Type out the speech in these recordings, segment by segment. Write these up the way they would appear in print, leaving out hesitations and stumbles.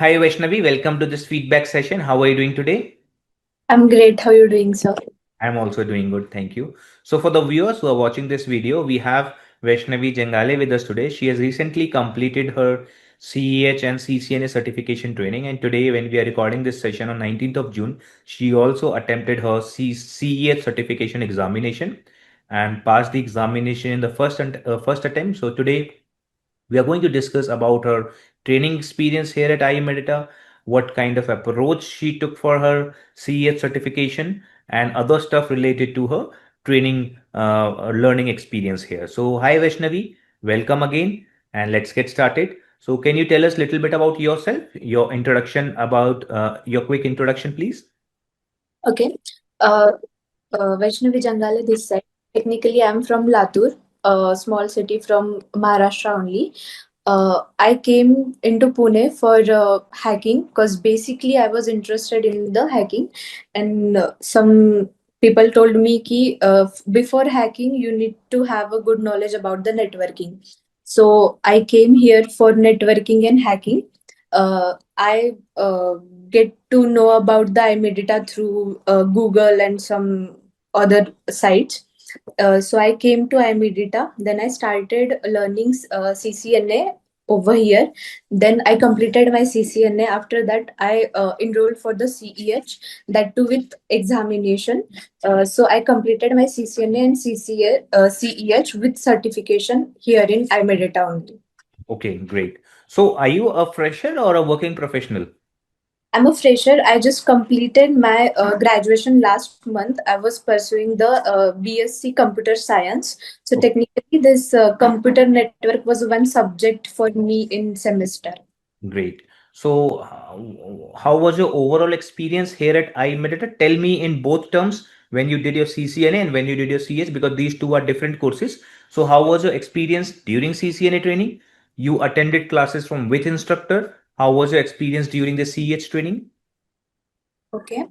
Hi Vaishnavi, welcome to this feedback session. How are you doing today? I'm great. How are you doing, sir? I'm also doing good, thank you. So for the viewers who are watching this video, we have Vaishnavi Jangale with us today. She has recently completed her CEH and CCNA certification training, and today when we are recording this session on 19th of June, she also attempted her CEH certification examination and passed the examination in the first attempt. So today we are going to discuss about her training experience here at IMEDITA, what kind of approach she took for her CEH certification, and other stuff related to her training learning experience here. So, hi Vaishnavi, welcome again, and let's get started. So, can you tell us a little bit about yourself, your introduction, about your quick introduction, please? Okay. Uh, Vaishnavi Jangale this side. Technically, I'm from Latur, a small city from Maharashtra only. I came into Pune for hacking because basically I was interested in the hacking, and some people told me कि before hacking you need to have a good knowledge about the networking. So I came here for networking and hacking. I get to know about the IMEDITA through Google and some other sites. So I came to IMEDITA. Then I started learning CCNA over here. Then I completed my CCNA. After that, I enrolled for the CEH, that too with examination. So I completed my CCNA and CEH with certification here in IMEDITA only. Okay, great. So, are you a fresher or a working professional? I'm a fresher. I just completed my graduation last month. I was pursuing the B.Sc Computer Science. So technically, this computer network was one subject for me in semester. Great. So, how was your overall experience here at iMedita? Tell me in both terms when you did your CCNA and when you did your CH, because these two are different courses. So, how was your experience during CCNA training? You attended classes from which instructor? How was your experience during the CH training? Okay.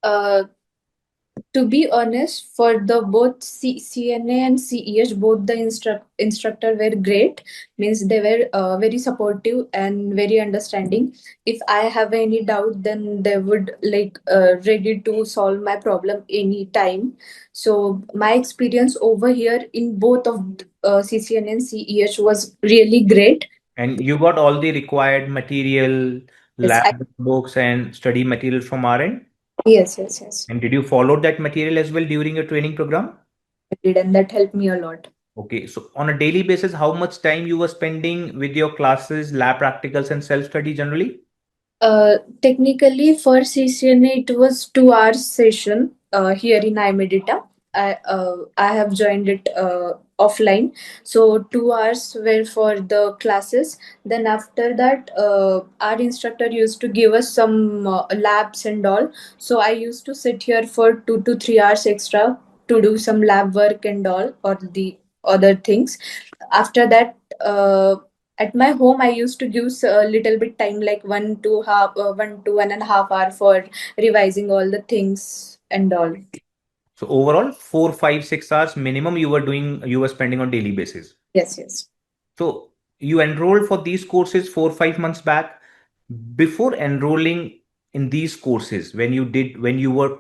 Uh, to be honest, for the both CNA and CEH, both the instructor were great. Means they were very supportive and very understanding. If I have any doubt, then they would like ready to solve my problem anytime. So my experience over here in both of CCNA and CEH was really great. And you got all the required material, Yes, lab books, and study materials from our end. yes. And did you follow that material as well during your training program? I did, and that helped me a lot. Okay, so on a daily basis, how much time you were spending with your classes, lab practicals, and self-study generally? Technically, for CCNA, it was 2 hours session here in IMEDITA. I have joined it offline, so 2 hours were for the classes. Then after that, our instructor used to give us some labs and all. So I used to sit here for 2 to 3 hours extra to do some lab work and all, or the other things. After that. At my home I used to give a little bit time like 1 to 1.5 hour for revising all the things and all. So overall, 4, 5, 6 hours minimum you were spending on daily basis. Yes. So you enrolled for these courses 4, 5 months back. Before enrolling in these courses, when you were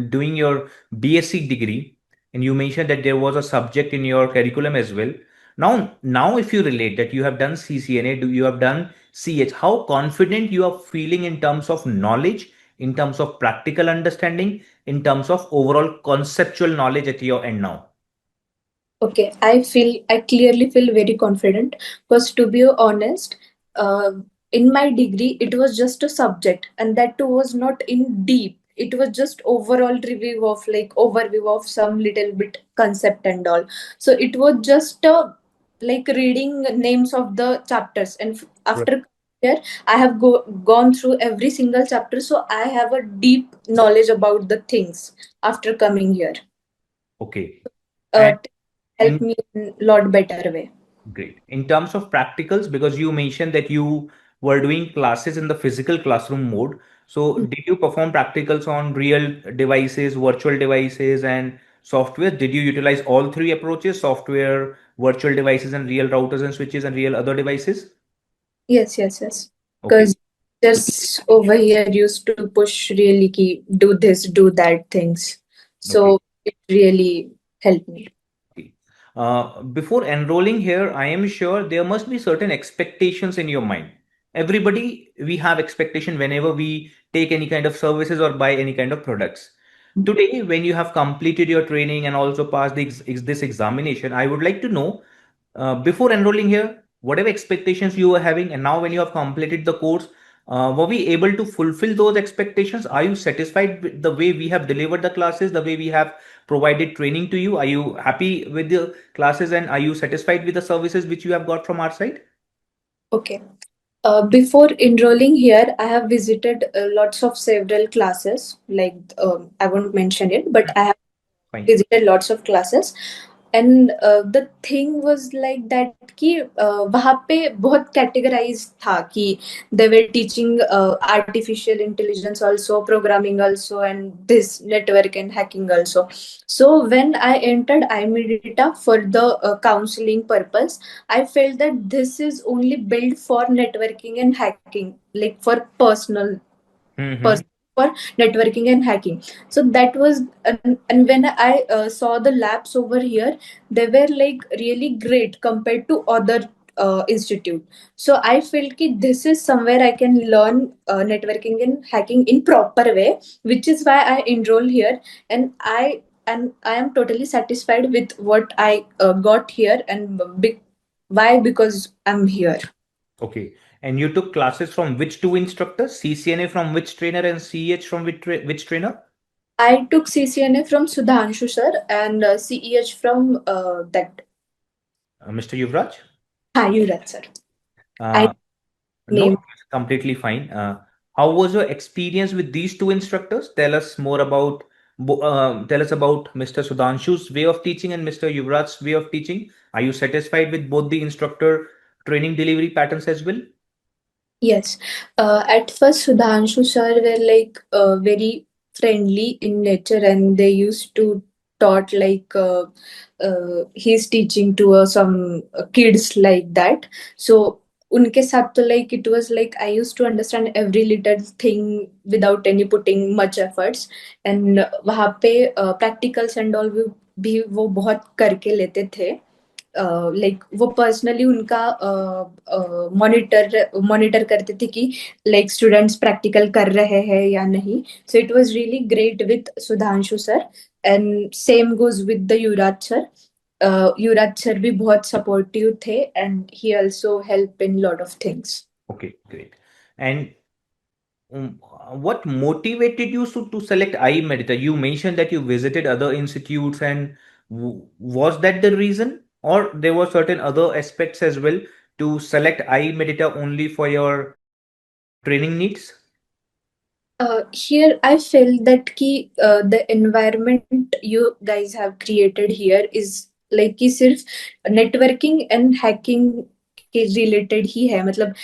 doing your B.Sc degree, and you mentioned that there was a subject in your curriculum as well. Now, if you relate that you have done CCNA, you have done CH, how confident you are feeling in terms of knowledge, in terms of practical understanding, in terms of overall conceptual knowledge at your end now? Okay, I clearly feel very confident because to be honest, uh, in my degree it was just a subject, and that too was not in deep. It was just overview of some little bit concept and all. So it was just like reading names of the chapters, and Right. after here I have gone through every single chapter, so I have a deep knowledge about the things after coming here. Okay. Uh, And Help in me in lot better way. Great. In terms of practicals, because you mentioned that you were doing classes in the physical classroom mode. So, Mm. did you perform practicals on real devices, virtual devices, and software? Did you utilize all three approaches: software, virtual devices, and real routers and switches and real other devices? Yes. Okay. Just over here used to push really key, do this, do that things. Okay. So it really helped me. Okay. Before enrolling here, I am sure there must be certain expectations in your mind. Everybody, we have expectation whenever we take any kind of services or buy any kind of products. Today, when you have completed your training and also passed this examination, I would like to know, before enrolling here, whatever expectations you were having, and now when you have completed the course, were we able to fulfill those expectations? Are you satisfied with the way we have delivered the classes, the way we have provided training to you? Are you happy with the classes and are you satisfied with the services which you have got from our side? Okay. Before enrolling here, I have visited lots of several classes. Like I won't mention it, but I have Fine. visited lots of classes. And the thing was like that कि वहाँ पे बहुत categorized था कि they were teaching artificial intelligence also, programming also, and this network and hacking also. So when I entered IMEDITA for the counseling purpose, I felt that this is only built for networking and hacking, like for personal Mm-hmm. person for networking and hacking. So that was, and when I saw the labs over here, they were like really great compared to other institute. So I felt that this is somewhere I can learn networking and hacking in proper way, which is why I enroll here. And I am totally satisfied with what I got here. And why? Because I'm here. Okay. And you took classes from which two instructors? CCNA from which trainer and CEH from which trainer? I took CCNA from Sudhanshu sir and CEH from that Mr. Yuvraj? Yurat sir. I Uh, no, name. it's completely fine. How was your experience with these two instructors? Tell us more about tell us about Mr. Sudhanshu's way of teaching and Mr. Yuvraj's way of teaching. Are you satisfied with both the instructor training delivery patterns as well? Yes. At first, Sudhanshu sir were like very friendly in nature, and they used to taught like he's teaching to some kids like that. So उनके साथ तो like it was like I used to understand every little thing without any putting much efforts. And वहाँ पे practicals and all भी वो बहुत करके लेते थे. लाइक वो पर्सनली उनका मॉनिटर करते थे कि लाइक स्टूडेंट्स प्रैक्टिकल कर रहे हैं या नहीं. So it was really great with Sudhanshu sir. And same goes with the Yuvraj sir. Yuvraj sir भी बहुत सपोर्टिव थे and he also help in lot of things. Okay, great. And what motivated you to select I-MEDITA? You mentioned that you visited other institutes, and was that the reason, or there were certain other aspects as well to select I-MEDITA only for your training needs? Here I feel that the environment you guys have created here is like कि सिर्फ networking and hacking के related ही है. मतलब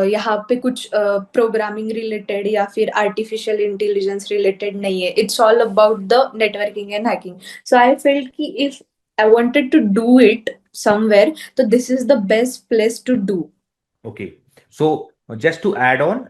यहाँ पे कुछ programming related या फिर artificial intelligence related नहीं है. It's all about the networking and hacking. So I felt कि if I wanted to do it somewhere, so this is the best place to do. Okay. So just to add on,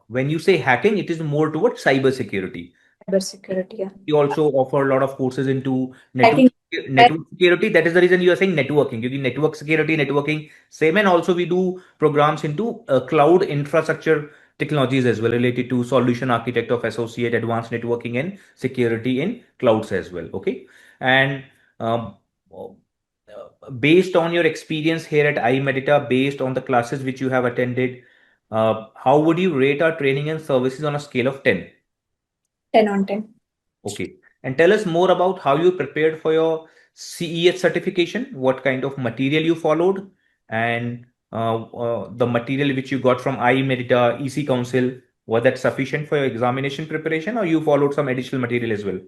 when you say hacking, it is more towards cybersecurity. Cybersecurity, yeah. We also offer a lot of courses into Hacking. network security. That is the reason you are saying networking. You network security, networking same, and also we do programs into cloud infrastructure technologies as well, related to solution architect of associate, advanced networking and security in clouds as well. Okay, and based on your experience here at IMEDITA, based on the classes which you have attended, how would you rate our training and services on a scale of 10? 10 on 10. Okay. And tell us more about how you prepared for your CEH certification, what kind of material you followed, and the material which you got from I-MEDITA, EC Council, was that sufficient for your examination preparation, or you followed some additional material as well?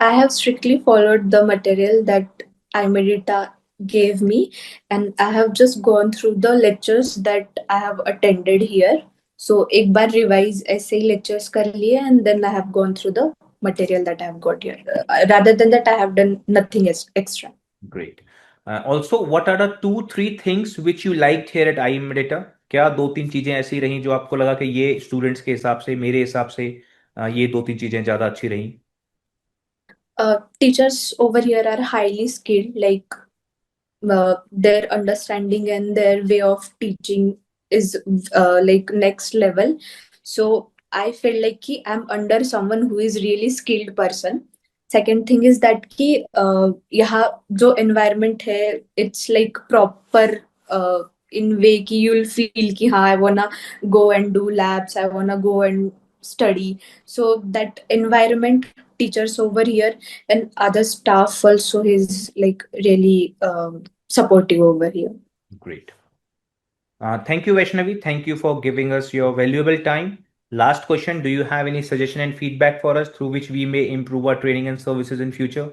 I have strictly followed the material that IMEDITA gave me, and I have just gone through the lectures that I have attended here. So एक बार revise ऐसे ही lectures कर लिए, and then I have gone through the material that I have got here. Rather than that, I have done nothing extra. Great. Also, what are the two, three things which you liked here at I-MEDITA? क्या दो तीन चीजें ऐसी रही जो आपको लगा कि ये स्टूडेंट्स के हिसाब से, मेरे हिसाब से ये दो तीन चीजें ज्यादा अच्छी रही? Teachers over here are highly skilled, like their understanding and their way of teaching is like next level. So I felt like ki I'm under someone who is really skilled person. Second thing is that ki यहाँ जो environment है, it's like proper in way कि you'll feel कि हाँ I wanna go and do labs, I wanna go and study. So that environment, teachers over here and other staff also is like really supportive over here. Great. Thank you, Vaishnavi. Thank you for giving us your valuable time. Last question: do you have any suggestion and feedback for us through which we may improve our training and services in future?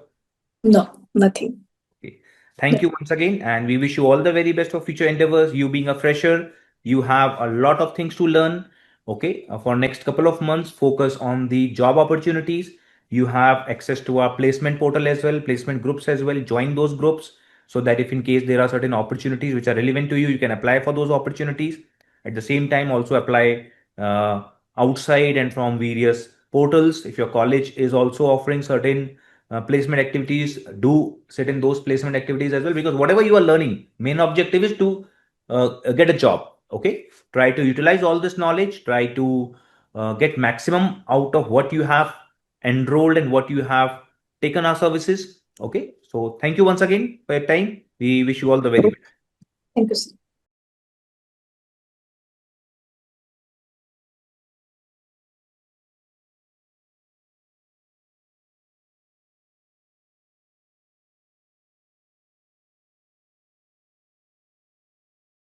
No, nothing. Okay. Thank you once again, and we wish you all the very best for future endeavors. You being a fresher, you have a lot of things to learn. Okay, for next couple of months, focus on the job opportunities. You have access to our placement portal as well, placement groups as well. Join those groups so that if in case there are certain opportunities which are relevant to you, you can apply for those opportunities. At the same time, also apply uh, outside and from various portals. If your college is also offering certain placement activities, do sit in those placement activities as well, because whatever you are learning, main objective is to get a job. Okay, try to utilize all this knowledge, try to get maximum out of what you have enrolled and what you have taken our services. Okay, so thank you once again for your time. We wish you all the very best. Thank you.